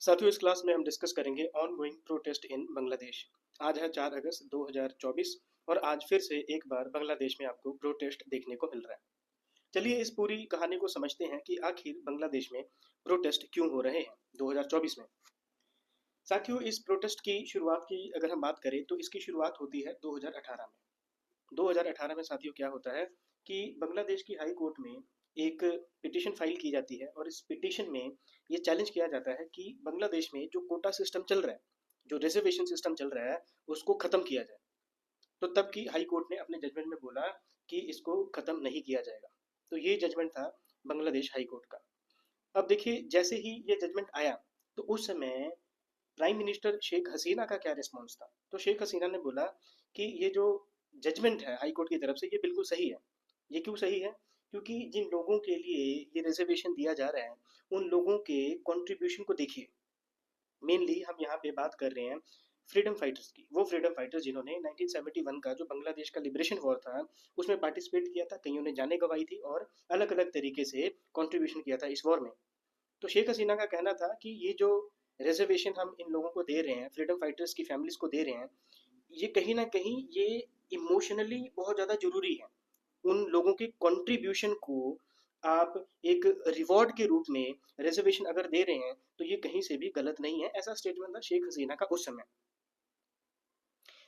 साथियों, इस क्लास में हम डिस्कस करेंगे on going protest in Bangladesh. आज है 4 अगस्त 2024 और आज फिर से एक बार बांग्लादेश में आपको प्रोटेस्ट देखने को मिल रहा है। चलिए इस पूरी कहानी को समझते हैं कि आखिर बांग्लादेश में प्रोटेस्ट क्यों हो रहे हैं 2024 में। साथियों, इस प्रोटेस्ट की शुरुआत की अगर हम बात करें तो इसकी शुरुआत होती है 2018 में। 2018 में साथियों क्या होता है कि बांग्लादेश की हाई कोर्ट में एक पिटीशन फाइल की जाती है और इस पिटीशन में ये चैलेंज किया जाता है कि बांग्लादेश में जो कोटा सिस्टम चल रहा है, जो रिजर्वेशन सिस्टम चल रहा है, उसको खत्म किया जाए। तो तब की हाई कोर्ट ने अपने जजमेंट में बोला कि इसको खत्म नहीं किया जाएगा। तो ये जजमेंट था बांग्लादेश हाई कोर्ट का। अब देखिए, जैसे ही ये जजमेंट आया तो उस समय प्राइम मिनिस्टर शेख हसीना का क्या रिस्पॉन्स था। तो शेख हसीना ने बोला कि ये जो जजमेंट है हाई कोर्ट की तरफ से, ये बिल्कुल सही है। ये क्यों सही है? क्योंकि जिन लोगों के लिए ये रिजर्वेशन दिया जा रहा है, उन लोगों के कंट्रीब्यूशन को देखिए। मेनली हम यहाँ पे बात कर रहे हैं फ्रीडम फाइटर्स की। वो फ्रीडम फाइटर्स जिन्होंने 1971 का जो बांग्लादेश का लिबरेशन वॉर था उसमें पार्टिसिपेट किया था, कईयों ने जाने गंवाई थी और अलग अलग तरीके से कंट्रीब्यूशन किया था इस वॉर में। तो शेख हसीना का कहना था कि ये जो रिजर्वेशन हम इन लोगों को दे रहे हैं, फ्रीडम फाइटर्स की फैमिलीज को दे रहे हैं, ये कहीं ना कहीं ये इमोशनली बहुत ज़्यादा जरूरी है। उन लोगों के कंट्रीब्यूशन को आप एक रिवॉर्ड के रूप में रिजर्वेशन अगर दे रहे हैं तो ये कहीं से भी गलत नहीं है। ऐसा स्टेटमेंट था शेख हसीना का उस समय।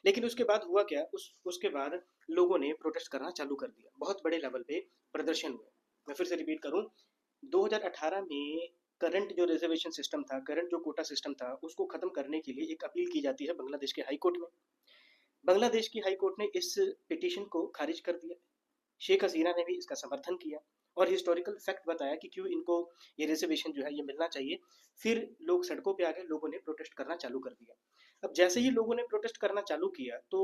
लेकिन उसके बाद हुआ क्या, उसके बाद लोगों ने प्रोटेस्ट करना चालू कर दिया, बहुत बड़े लेवल पे प्रदर्शन हुए। मैं फिर से रिपीट करूं, 2018 में करंट जो रिजर्वेशन सिस्टम था, करंट जो कोटा सिस्टम था, उसको खत्म करने के लिए एक अपील की जाती है बांग्लादेश के हाई कोर्ट में। बांग्लादेश की हाई कोर्ट ने इस पिटीशन को खारिज कर दिया। शेख हसीना ने भी इसका समर्थन किया और हिस्टोरिकल फैक्ट बताया कि क्यों इनको ये रिजर्वेशन जो है ये मिलना चाहिए। फिर लोग सड़कों पे आ गए, लोगों ने प्रोटेस्ट करना चालू कर दिया। अब जैसे ही लोगों ने प्रोटेस्ट करना चालू किया तो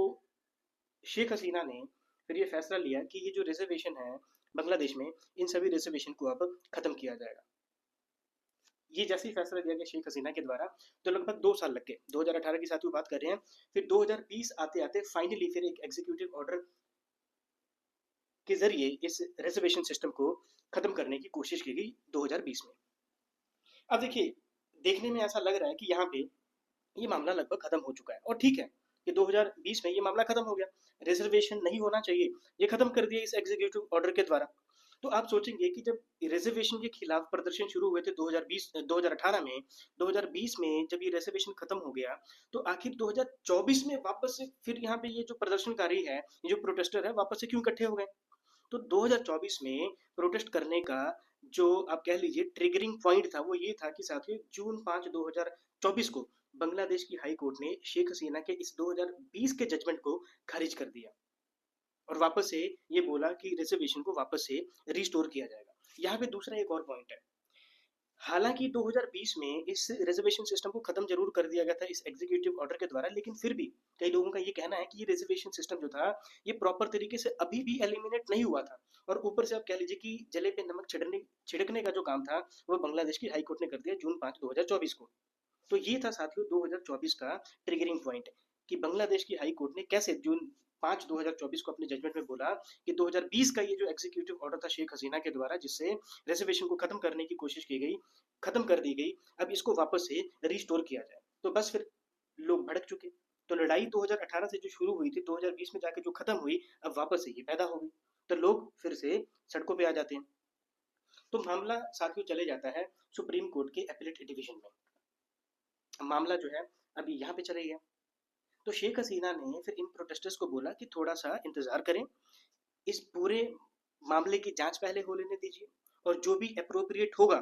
शेख हसीना ने फिर ये फैसला लिया कि ये जो रिजर्वेशन है बांग्लादेश में, इन सभी रिजर्वेशन को अब खत्म किया जाएगा। ये जैसे ही फैसला लिया गया शेख हसीना के द्वारा, तो लगभग 2 साल लग गए। 2018 की साथ बात कर रहे हैं। फिर 2020 आते आते फाइनली फिर एक एग्जीक्यूटिव ऑर्डर के जरिए इस रिजर्वेशन सिस्टम को खत्म करने की कोशिश की गई 2020 में। अब देखिए, देखने में ऐसा लग रहा है कि यहाँ पे ये मामला लगभग खत्म हो चुका है और ठीक है कि 2020 में ये मामला खत्म हो गया। रिजर्वेशन नहीं होना चाहिए, ये खत्म कर दिया इस एग्जीक्यूटिव ऑर्डर के द्वारा। तो आप सोचेंगे कि जब रिजर्वेशन के खिलाफ प्रदर्शन शुरू हुए थे 2018 में, 2020 में जब ये रिजर्वेशन खत्म हो गया, तो आखिर 2024 में वापस से फिर यहाँ पे ये जो प्रदर्शनकारी है, ये जो प्रोटेस्टर है, वापस से क्यों इकट्ठे हो गए? तो 2024 में प्रोटेस्ट करने का जो आप कह लीजिए ट्रिगरिंग पॉइंट था, वो ये था कि साथियों जून 5 2024 को बांग्लादेश की हाई कोर्ट ने शेख हसीना के इस 2020 के जजमेंट को खारिज कर दिया और वापस से ये बोला कि रिजर्वेशन को वापस से रिस्टोर किया जाएगा। यहाँ पे दूसरा एक और पॉइंट है। हालांकि 2020 में इस रिजर्वेशन सिस्टम को खत्म जरूर कर दिया गया था इस एग्जीक्यूटिव ऑर्डर के द्वारा, लेकिन फिर भी कई लोगों का ये कहना है कि ये रिजर्वेशन सिस्टम जो था ये प्रॉपर तरीके से अभी भी एलिमिनेट नहीं हुआ था। और ऊपर से आप कह लीजिए कि जले पे नमक छिड़कने का जो काम था वो बांग्लादेश की हाई कोर्ट ने कर दिया जून 5 2024 को। तो ये था साथियों 2024 का ट्रिगरिंग पॉइंट कि बांग्लादेश की हाई कोर्ट ने कैसे जून 5 2024 को अपने जजमेंट में बोला कि 2020 का ये जो एग्जीक्यूटिव ऑर्डर था शेख हसीना के द्वारा, जिससे रिजर्वेशन को खत्म करने की कोशिश की गई, खत्म कर दी गई, अब इसको वापस से रिस्टोर किया जाए। तो बस फिर लोग भड़क चुके। तो लड़ाई 2018 से जो शुरू हुई थी 2020 में जाके जो खत्म हुई, अब वापस से ये पैदा हो गई। तो लोग फिर से सड़कों पे आ जाते हैं। तो मामला साथियों चले जाता है सुप्रीम कोर्ट के अपीलेट डिवीजन में। मामला जो है अभी यहाँ पे चले गया। तो शेख हसीना ने फिर इन प्रोटेस्टर्स को बोला कि थोड़ा सा इंतजार करें, इस पूरे मामले की जांच पहले हो लेने दीजिए और जो भी अप्रोप्रिएट होगा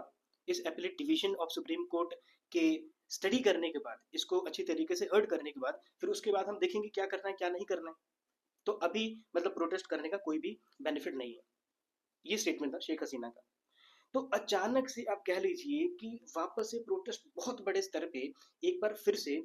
इस appellate division of supreme court के स्टडी करने के बाद, इसको अच्छी तरीके से हर्ड करने के बाद, फिर उसके बाद हम देखेंगे क्या करना है क्या नहीं करना है। तो अभी मतलब प्रोटेस्ट करने का कोई भी बेनिफिट नहीं है। ये स्टेटमेंट था शेख हसीना का। तो अचानक से आप कह लीजिए कि वापस से प्रोटेस्ट बहुत बड़े स्तर पे एक बार फिर से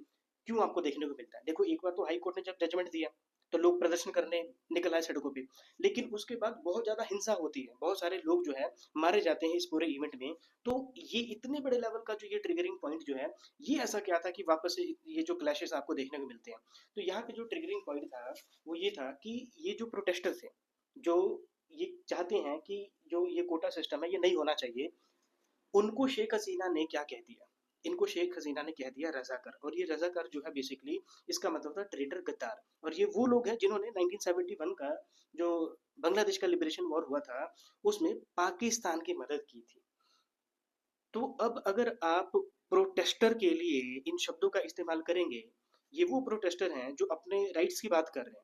क्यों आपको देखने को मिलता है। देखो, एक बार तो हाई कोर्ट ने जब जजमेंट दिया तो लोग प्रदर्शन करने निकल आए सड़कों पे, लेकिन उसके बाद बहुत ज्यादा हिंसा होती है, बहुत सारे लोग जो है मारे जाते हैं इस पूरे इवेंट में। तो ये इतने बड़े लेवल का जो ये ट्रिगरिंग पॉइंट जो है, ये ऐसा क्या था कि वापस से ये जो क्लैशेस आपको देखने को मिलते हैं। तो यहाँ पे जो ट्रिगरिंग पॉइंट था वो ये था कि ये जो प्रोटेस्टर थे, जो ये चाहते हैं कि जो ये कोटा सिस्टम है ये नहीं होना चाहिए, उनको शेख हसीना ने क्या कह दिया। इनको शेख हसीना ने कह दिया रजाकार, और ये रजाकार जो है बेसिकली इसका मतलब था ट्रेडर, गद्दार। और ये वो लोग हैं जिन्होंने 1971 का जो बांग्लादेश का लिबरेशन वॉर हुआ था उसमें पाकिस्तान की मदद की थी। तो अब अगर आप प्रोटेस्टर के लिए इन शब्दों का इस्तेमाल करेंगे, ये वो प्रोटेस्टर हैं जो अपने राइट्स की बात कर रहे हैं,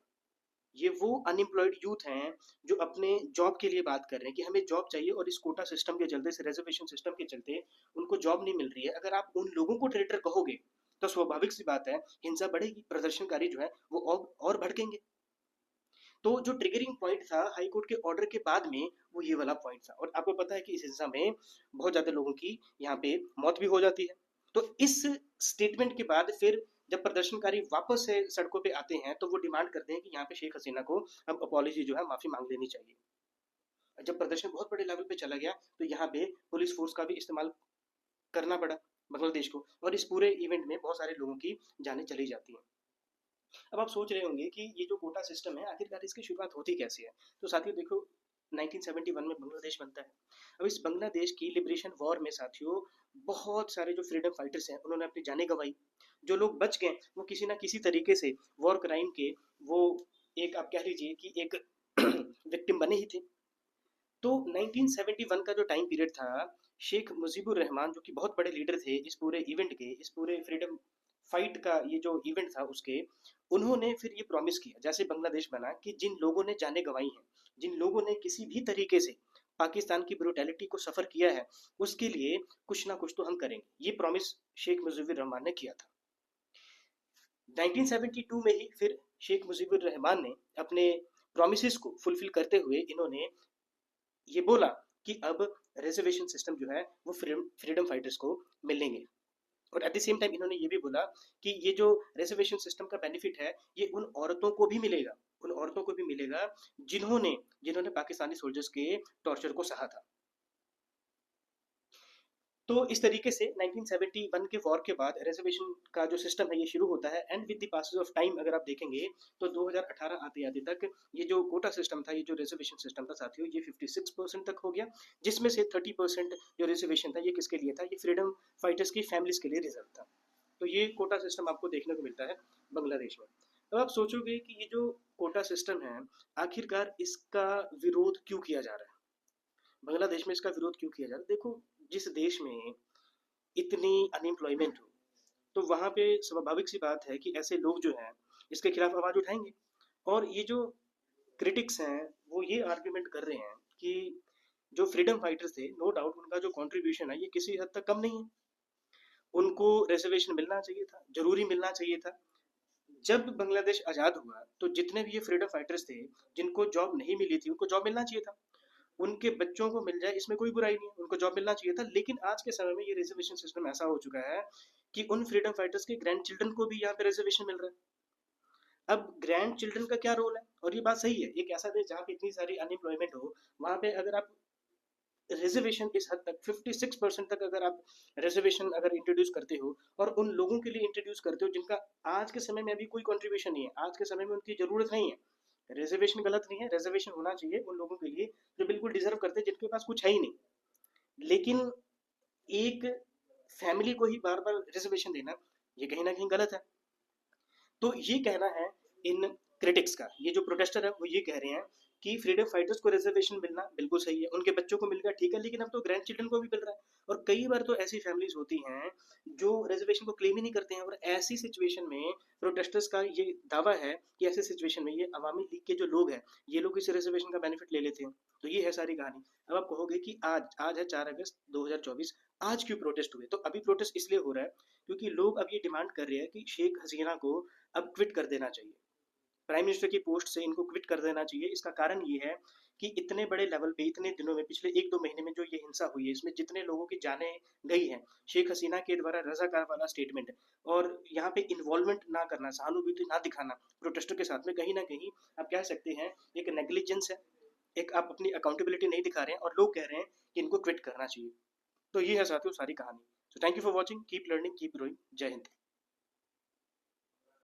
ये वो अनएम्प्लॉयड यूथ हैं जो अपने जॉब के लिए बात कर रहे हैं कि हमें जॉब चाहिए, और इस कोटा सिस्टम के चलते, इस रिजर्वेशन सिस्टम के चलते उनको जॉब नहीं मिल रही है। अगर आप उन लोगों को ट्रेडर कहोगे तो स्वाभाविक सी बात है हिंसा बढ़ेगी, प्रदर्शनकारी जो है वो और भड़केंगे। तो जो ट्रिगरिंग पॉइंट था हाई कोर्ट के ऑर्डर के बाद में वो ये वाला पॉइंट था, और आपको पता है कि इस हिंसा में बहुत ज्यादा लोगों की यहाँ पे मौत भी हो जाती है। तो इस स्टेटमेंट के बाद फिर जब प्रदर्शनकारी वापस से सड़कों पे आते हैं तो वो डिमांड करते हैं कि यहाँ पे शेख हसीना को अब अपॉलॉजी जो है माफी मांग लेनी चाहिए। जब प्रदर्शन बहुत बड़े लेवल पे चला गया तो यहाँ पे पुलिस फोर्स का भी इस्तेमाल करना पड़ा बांग्लादेश को, और इस पूरे इवेंट में बहुत सारे लोगों की जानें चली जाती हैं। अब आप सोच रहे होंगे कि ये जो कोटा सिस्टम है आखिरकार इसकी शुरुआत होती कैसे है। तो साथियों देखो, 1971 में बांग्लादेश बनता है। अब इस बांग्लादेश की लिबरेशन वॉर में साथियों बहुत सारे जो फ्रीडम फाइटर्स हैं उन्होंने अपनी जानें गंवाई। जो लोग बच गए वो किसी ना किसी तरीके से वॉर क्राइम के वो एक आप कह लीजिए कि एक विक्टिम बने ही थे। तो 1971 का जो टाइम पीरियड था, शेख मुजीबुर रहमान जो कि बहुत बड़े लीडर थे इस पूरे इवेंट के, इस पूरे फ्रीडम फाइट का ये जो इवेंट था उसके, उन्होंने फिर ये प्रॉमिस किया जैसे बांग्लादेश बना कि जिन लोगों ने जानें गंवाई हैं, जिन लोगों ने किसी भी तरीके से पाकिस्तान की ब्रूटैलिटी को सफर किया है, उसके लिए कुछ ना कुछ तो हम करेंगे। ये प्रॉमिस शेख मुजीबुर रहमान ने किया था। 1972 में ही फिर शेख मुजीबुर रहमान ने अपने प्रोमिस को फुलफिल करते हुए इन्होंने ये बोला कि अब रिजर्वेशन सिस्टम जो है वो फ्रीडम फाइटर्स को मिलेंगे, और एट द सेम टाइम इन्होंने ये भी बोला कि ये जो रिजर्वेशन सिस्टम का बेनिफिट है ये उन औरतों को भी मिलेगा, उन औरतों को भी मिलेगा जिन्होंने जिन्होंने पाकिस्तानी सोल्जर्स के टॉर्चर को सहा था। तो इस तरीके से 1971 के वॉर के बाद रिजर्वेशन का जो सिस्टम है ये शुरू होता है, and with the passage of time अगर आप देखेंगे तो 2018 आते आते तक ये जो कोटा सिस्टम था, ये जो रिजर्वेशन सिस्टम था साथियों, ये 56% तक हो गया, जिसमें से 30% जो रिजर्वेशन था ये किसके लिए था, ये फ्रीडम फाइटर्स की फैमिलीज के लिए रिजर्व था। तो ये कोटा सिस्टम आपको देखने को मिलता है बांग्लादेश में। अब आप सोचोगे कि ये जो कोटा सिस्टम है आखिरकार इसका विरोध क्यों किया जा रहा है, बांग्लादेश में इसका विरोध क्यों किया जा रहा है। देखो, जिस देश में इतनी अनएम्प्लॉयमेंट हो तो वहाँ पे स्वाभाविक सी बात है कि ऐसे लोग जो हैं इसके खिलाफ आवाज उठाएंगे। और ये जो क्रिटिक्स हैं वो ये आर्ग्यूमेंट कर रहे हैं कि जो फ्रीडम फाइटर्स थे नो डाउट उनका जो कंट्रीब्यूशन है ये किसी हद तक कम नहीं है, उनको रिजर्वेशन मिलना चाहिए था, जरूरी मिलना चाहिए था। जब बांग्लादेश आज़ाद हुआ तो जितने भी ये फ्रीडम फाइटर्स थे जिनको जॉब नहीं मिली थी उनको जॉब मिलना चाहिए था, उनके बच्चों को मिल जाए इसमें कोई बुराई नहीं है, उनको जॉब मिलना चाहिए था। लेकिन आज के समय में ये रिजर्वेशन सिस्टम ऐसा हो चुका है कि उन फ्रीडम फाइटर्स के ग्रैंड चिल्ड्रन को भी यहाँ पे रिजर्वेशन मिल रहा है। अब ग्रैंड चिल्ड्रन का क्या रोल है, और ये बात सही है, एक ऐसा देश जहाँ पे इतनी सारी अनएम्प्लॉयमेंट हो वहाँ पे अगर आप रिजर्वेशन इस हद तक 56% तक अगर आप रिजर्वेशन अगर इंट्रोड्यूस करते हो, और उन लोगों के लिए इंट्रोड्यूस करते हो जिनका आज के समय में अभी कोई कंट्रीब्यूशन नहीं है, आज के समय में उनकी जरूरत नहीं है। रिजर्वेशन गलत नहीं है, रिजर्वेशन होना चाहिए उन लोगों के लिए जो बिल्कुल डिजर्व करते हैं, जिनके पास कुछ है ही नहीं। लेकिन एक फैमिली को ही बार बार रिजर्वेशन देना ये कहीं ना कहीं गलत है। तो ये कहना है इन क्रिटिक्स का, ये जो प्रोटेस्टर है वो ये कह रहे हैं कि फ्रीडम फाइटर्स को रिजर्वेशन मिलना बिल्कुल सही है, उनके बच्चों को मिल गया ठीक है, लेकिन अब तो ग्रैंड चिल्ड्रन को भी मिल रहा है। और कई बार तो ऐसी फैमिलीज होती हैं जो रिजर्वेशन को क्लेम ही नहीं करते हैं, और ऐसी सिचुएशन में प्रोटेस्टर्स का ये दावा है कि ऐसी सिचुएशन में ये अवामी लीग के जो लोग हैं ये लोग इस रिजर्वेशन का बेनिफिट ले लेते हैं। तो ये है सारी कहानी। अब आप कहोगे कि आज आज है 4 अगस्त 2024, आज क्यों प्रोटेस्ट हुए। तो अभी प्रोटेस्ट इसलिए हो रहा है क्योंकि लोग अब ये डिमांड कर रहे हैं कि शेख हसीना को अब क्विट कर देना चाहिए, प्राइम मिनिस्टर की पोस्ट से इनको क्विट कर देना चाहिए। इसका कारण ये है कि इतने बड़े लेवल पे इतने दिनों में, पिछले 1-2 महीने में जो ये हिंसा हुई है इसमें जितने लोगों की जानें गई हैं, शेख हसीना के द्वारा रजाकार वाला स्टेटमेंट और यहाँ पे इन्वॉल्वमेंट ना करना, सहानुभूति ना दिखाना प्रोटेस्टर के साथ में, कहीं ना कहीं आप कह सकते हैं एक नेग्लिजेंस है, एक आप अपनी अकाउंटेबिलिटी नहीं दिखा रहे हैं, और लोग कह रहे हैं कि इनको क्विट करना चाहिए। तो ये है साथियों सारी कहानी। So thank you for watching, keep learning, keep growing. जय हिंद।